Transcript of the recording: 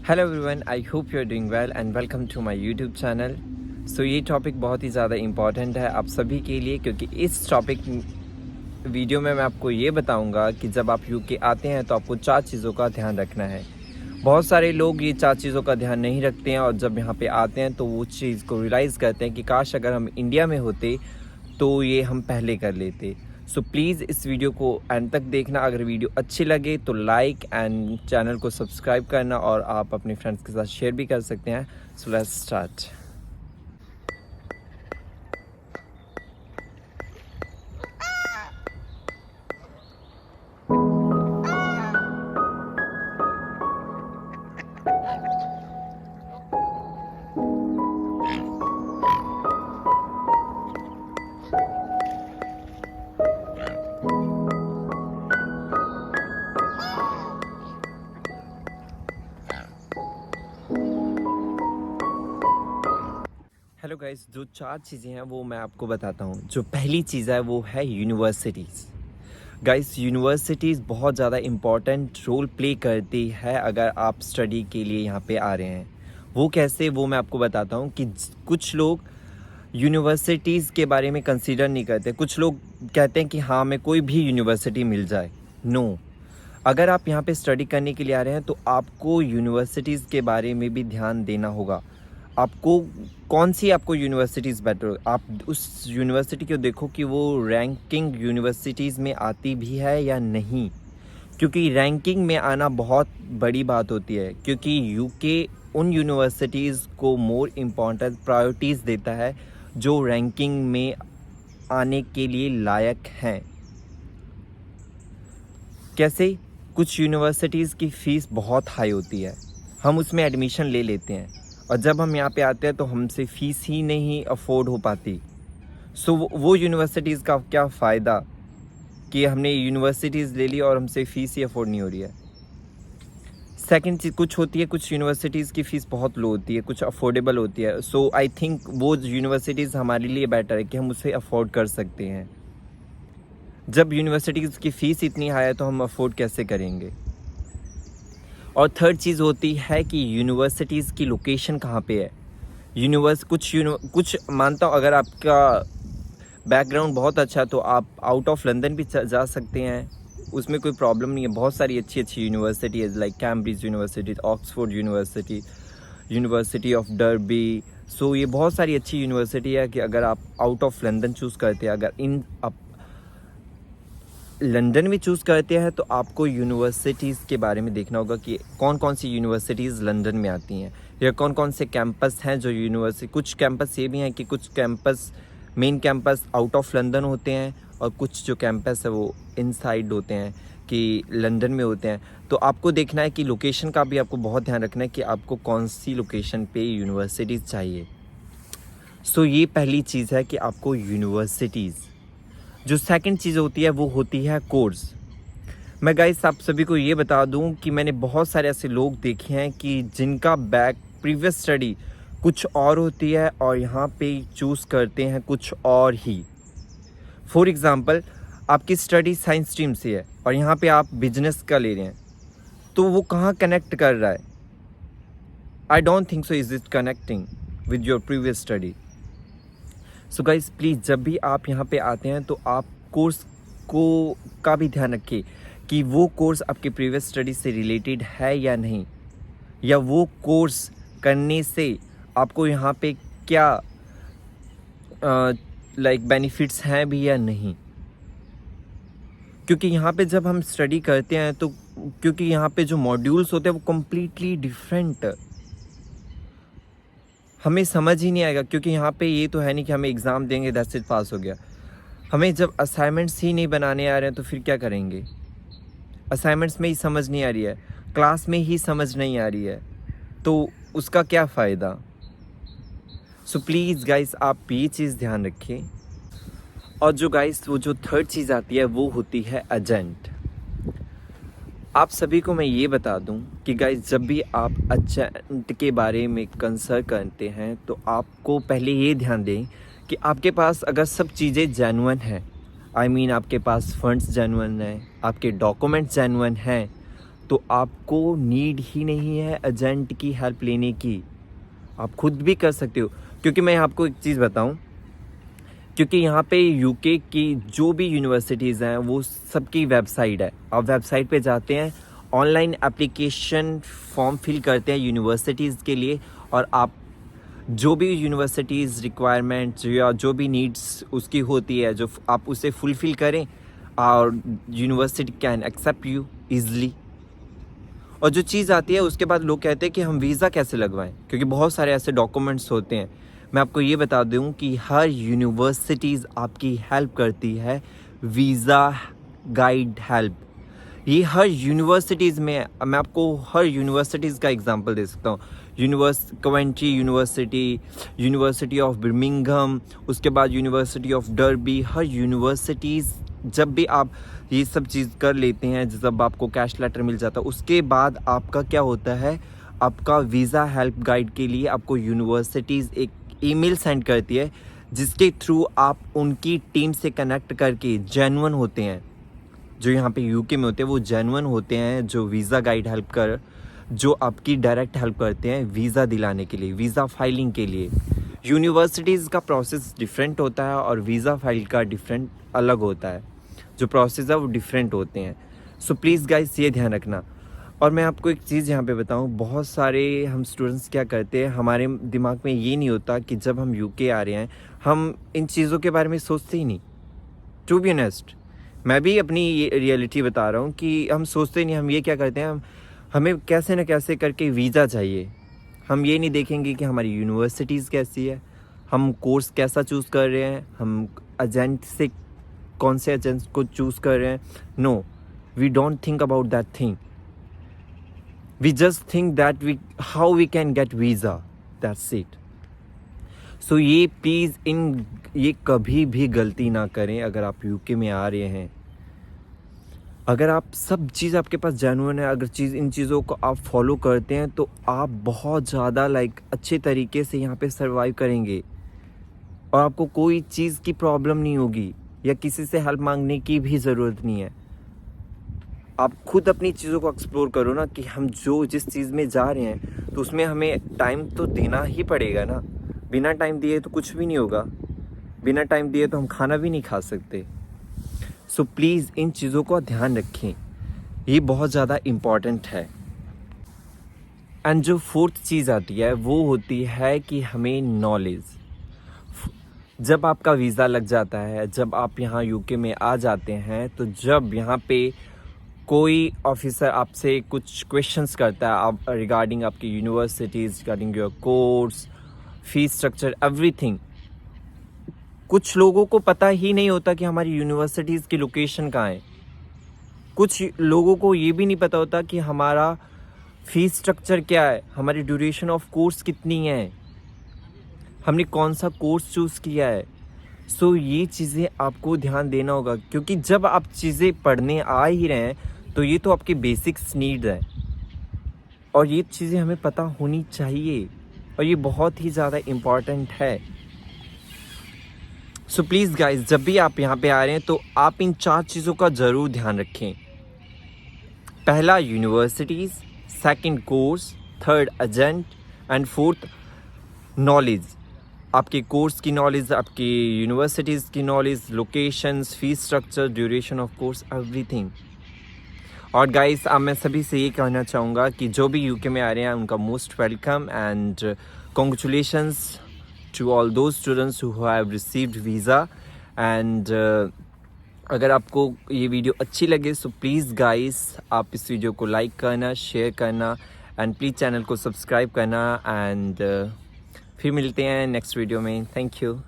Hello everyone, I hope you are doing well and welcome to my YouTube channel. So ये topic बहुत ही ज़्यादा important है आप सभी के लिए, क्योंकि इस टॉपिक वीडियो में मैं आपको ये बताऊंगा कि जब आप यूके आते हैं तो आपको 4 चीज़ों का ध्यान रखना है। बहुत सारे लोग ये 4 चीज़ों का ध्यान नहीं रखते हैं और जब यहाँ पे आते हैं तो वो चीज़ को रियलाइज़ करते हैं कि काश अगर हम इंडिया में होते तो ये हम पहले कर लेते। सो प्लीज़ इस वीडियो को एंड तक देखना। अगर वीडियो अच्छी लगे तो लाइक एंड चैनल को सब्सक्राइब करना और आप अपने फ्रेंड्स के साथ शेयर भी कर सकते हैं। So let's start. Hello guys, जो 4 चीज़ें हैं वो मैं आपको बताता हूँ। जो पहली चीज़ है वो है यूनिवर्सिटीज़। गाइस, यूनिवर्सिटीज़ बहुत ज़्यादा इम्पॉर्टेंट रोल प्ले करती है अगर आप स्टडी के लिए यहाँ पे आ रहे हैं। वो कैसे, वो मैं आपको बताता हूँ कि कुछ लोग यूनिवर्सिटीज़ के बारे में कंसीडर नहीं करते। कुछ लोग कहते हैं कि हाँ, हमें कोई भी यूनिवर्सिटी मिल जाए। नो, अगर आप यहाँ पे स्टडी करने के लिए आ रहे हैं तो आपको यूनिवर्सिटीज़ के बारे में भी ध्यान देना होगा। आपको कौन सी आपको यूनिवर्सिटीज़ बेटर, आप उस यूनिवर्सिटी को देखो कि वो रैंकिंग यूनिवर्सिटीज़ में आती भी है या नहीं, क्योंकि रैंकिंग में आना बहुत बड़ी बात होती है। क्योंकि यूके उन यूनिवर्सिटीज़ को मोर इम्पॉर्टेंट प्रायोरिटीज़ देता है जो रैंकिंग में आने के लिए लायक हैं। कैसे? कुछ यूनिवर्सिटीज़ की फ़ीस बहुत हाई होती है, हम उसमें एडमिशन ले लेते हैं और जब हम यहाँ पे आते हैं तो हमसे फ़ीस ही नहीं अफोर्ड हो पाती। सो वो यूनिवर्सिटीज़ का क्या फ़ायदा कि हमने यूनिवर्सिटीज़ ले ली और हमसे फ़ीस ही अफोर्ड नहीं हो रही है। सेकंड चीज़ कुछ होती है, कुछ यूनिवर्सिटीज़ की फ़ीस बहुत लो होती है, कुछ अफोर्डेबल होती है। सो आई थिंक वो यूनिवर्सिटीज़ हमारे लिए बेटर है कि हम उसे अफोर्ड कर सकते हैं। जब यूनिवर्सिटीज़ की फ़ीस इतनी हाई है तो हम अफोर्ड कैसे करेंगे। और थर्ड चीज़ होती है कि यूनिवर्सिटीज़ की लोकेशन कहाँ पे है। कुछ मानता हूँ, अगर आपका बैकग्राउंड बहुत अच्छा है तो आप आउट ऑफ लंदन भी जा सकते हैं, उसमें कोई प्रॉब्लम नहीं है। बहुत सारी अच्छी अच्छी यूनिवर्सिटी है, like Cambridge university, Oxford university, university of Derby. So ये बहुत सारी अच्छी यूनिवर्सिटी है कि अगर आप आउट ऑफ लंदन चूज़ करते हैं, अगर आप लंदन में चूज़ करते हैं तो आपको यूनिवर्सिटीज़ के बारे में देखना होगा कि कौन कौन सी यूनिवर्सिटीज़ लंदन में आती हैं या कौन कौन से कैंपस हैं जो यूनिवर्सिटी। कुछ कैंपस ये भी हैं कि कुछ campus, main campus out of London होते हैं और कुछ जो कैंपस है वो इनसाइड होते हैं कि लंदन में होते हैं। तो आपको देखना है कि लोकेशन का भी आपको बहुत ध्यान रखना है कि आपको कौन सी लोकेशन पे यूनिवर्सिटीज़ चाहिए। सो ये पहली चीज़ है कि आपको यूनिवर्सिटीज़। जो सेकंड चीज़ होती है वो होती है कोर्स। मैं गाइस आप सभी को ये बता दूं कि मैंने बहुत सारे ऐसे लोग देखे हैं कि जिनका प्रीवियस स्टडी कुछ और होती है और यहाँ पे चूज़ करते हैं कुछ और ही। फॉर एग्ज़ाम्पल, आपकी स्टडी साइंस स्ट्रीम से है और यहाँ पे आप बिजनेस का ले रहे हैं, तो वो कहाँ कनेक्ट कर रहा है? I don't think so is it connecting with your previous study. So guys please, जब भी आप यहाँ पे आते हैं तो आप कोर्स को का भी ध्यान रखें कि वो कोर्स आपके प्रीवियस स्टडी से रिलेटेड है या नहीं, या वो कोर्स करने से आपको यहाँ पे क्या लाइक बेनिफिट्स हैं भी या नहीं। क्योंकि यहाँ पे जब हम स्टडी करते हैं तो क्योंकि यहाँ पे जो मॉड्यूल्स होते हैं वो कम्प्लीटली डिफरेंट, हमें समझ ही नहीं आएगा। क्योंकि यहाँ पे ये तो है नहीं कि हमें एग्ज़ाम देंगे, दैट्स इट, पास हो गया। हमें जब असाइनमेंट्स ही नहीं बनाने आ रहे हैं तो फिर क्या करेंगे? असाइनमेंट्स में ही समझ नहीं आ रही है, क्लास में ही समझ नहीं आ रही है, तो उसका क्या फ़ायदा। सो प्लीज़ गाइस, आप ये चीज़ ध्यान रखें। और जो गाइस वो जो थर्ड चीज़ आती है वो होती है एजेंट। आप सभी को मैं ये बता दूं कि गाइस, जब भी आप एजेंट के बारे में कंसर्न करते हैं तो आपको पहले ये ध्यान दें कि आपके पास अगर सब चीज़ें जेन्युइन हैं, आई मीन आपके पास फंड्स जेन्युइन हैं, आपके डॉक्यूमेंट्स जेन्युइन हैं, तो आपको नीड ही नहीं है एजेंट की हेल्प लेने की, आप खुद भी कर सकते हो। क्योंकि मैं आपको एक चीज़ बताऊं, क्योंकि यहाँ पे यूके की जो भी यूनिवर्सिटीज़ हैं वो सबकी वेबसाइट है। आप वेबसाइट पे जाते हैं, ऑनलाइन एप्लीकेशन फॉर्म फिल करते हैं यूनिवर्सिटीज़ के लिए, और आप जो भी यूनिवर्सिटीज़ रिक्वायरमेंट्स या जो भी नीड्स उसकी होती है, जो आप उसे फुलफ़िल करें, और university can accept you easily. और जो चीज़ आती है उसके बाद लोग कहते हैं कि हम वीज़ा कैसे लगवाएं, क्योंकि बहुत सारे ऐसे डॉक्यूमेंट्स होते हैं। मैं आपको ये बता दूं कि हर यूनिवर्सिटीज़ आपकी हेल्प करती है, वीज़ा गाइड हेल्प। ये हर यूनिवर्सिटीज़ में, मैं आपको हर यूनिवर्सिटीज़ का एग्जांपल दे सकता हूँ। Coventry university, university of Birmingham, उसके बाद university of derby. Her universities, जब भी आप ये सब चीज़ कर लेते हैं, जब आपको कैश लेटर मिल जाता है, उसके बाद आपका क्या होता है, आपका वीज़ा हेल्प गाइड के लिए आपको यूनिवर्सिटीज़ एक ईमेल सेंड करती है, जिसके थ्रू आप उनकी टीम से कनेक्ट करके, जेन्युइन होते हैं जो यहाँ पे यूके में होते हैं, वो जेन्युइन होते हैं, जो वीज़ा गाइड हेल्प कर, जो आपकी डायरेक्ट हेल्प करते हैं वीज़ा दिलाने के लिए, वीज़ा फाइलिंग के लिए। यूनिवर्सिटीज़ का प्रोसेस डिफरेंट होता है और वीज़ा फाइल का डिफरेंट अलग होता है, जो प्रोसेस है वो डिफरेंट होते हैं। सो प्लीज़ गाइस ये ध्यान रखना। और मैं आपको एक चीज़ यहाँ पे बताऊँ, बहुत सारे हम स्टूडेंट्स क्या करते हैं, हमारे दिमाग में ये नहीं होता कि जब हम यूके आ रहे हैं, हम इन चीज़ों के बारे में सोचते ही नहीं। टू बी ऑनेस्ट, मैं भी अपनी ये रियलिटी बता रहा हूँ कि हम सोचते नहीं। हम ये क्या करते हैं, हमें कैसे न कैसे करके वीज़ा चाहिए। हम ये नहीं देखेंगे कि हमारी यूनिवर्सिटीज़ कैसी है, हम कोर्स कैसा चूज़ कर रहे हैं, हम एजेंट से कौन से एजेंट को चूज़ कर रहे हैं। No, we don't think about that thing. We just think that how we can get visa, that's it. So ये प्लीज़ ये कभी भी गलती ना करें अगर आप यूके में आ रहे हैं। अगर आप सब चीज़ आपके पास जेन्युइन है, अगर इन चीज़ों को आप फॉलो करते हैं, तो आप बहुत ज़्यादा अच्छे तरीके से यहाँ पे सर्वाइव करेंगे, और आपको कोई चीज़ की प्रॉब्लम नहीं होगी, या किसी से हेल्प मांगने की भी ज़रूरत नहीं है। आप खुद अपनी चीज़ों को एक्सप्लोर करो ना, कि हम जिस चीज़ में जा रहे हैं, तो उसमें हमें टाइम तो देना ही पड़ेगा ना। बिना टाइम दिए तो कुछ भी नहीं होगा, बिना टाइम दिए तो हम खाना भी नहीं खा सकते। सो प्लीज़ इन चीज़ों का ध्यान रखें, ये बहुत ज़्यादा इम्पॉर्टेंट है। एंड जो फोर्थ चीज़ आती है वो होती है कि हमें नॉलेज। जब आपका वीज़ा लग जाता है, जब आप यहाँ यूके में आ जाते हैं, तो जब यहाँ पे कोई ऑफिसर आपसे कुछ क्वेश्चंस करता है आप रिगार्डिंग आपकी universities, regarding your course, fees structure, everything, कुछ लोगों को पता ही नहीं होता कि हमारी यूनिवर्सिटीज़ की लोकेशन कहाँ है। कुछ लोगों को ये भी नहीं पता होता कि हमारा फीस स्ट्रक्चर क्या है, हमारी ड्यूरेशन ऑफ कोर्स कितनी है, हमने कौन सा कोर्स चूज़ किया है। सो ये चीज़ें आपको ध्यान देना होगा, क्योंकि जब आप चीज़ें पढ़ने आ ही रहे हैं, तो ये तो आपकी बेसिक्स नीड्स है, और ये चीज़ें हमें पता होनी चाहिए, और ये बहुत ही ज़्यादा इम्पॉर्टेंट है। सो प्लीज़ गाइस, जब भी आप यहाँ पे आ रहे हैं, तो आप इन 4 चीज़ों का ज़रूर ध्यान रखें। पहला universities, second course, third agent, and fourth knowledge. आपके कोर्स की नॉलेज, आपकी यूनिवर्सिटीज़ की knowledge, locations, fees structure, duration of course, everything. और गाइस, अब मैं सभी से ये कहना चाहूँगा कि जो भी यूके में आ रहे हैं, उनका most welcome, and congratulations to all those students who have received visa. एंड अगर आपको ये वीडियो अच्छी लगे, सो प्लीज़ गाइस, आप इस वीडियो को लाइक करना, शेयर करना, एंड प्लीज़ चैनल को सब्सक्राइब करना। एंड फिर मिलते हैं नेक्स्ट वीडियो में। Thank you.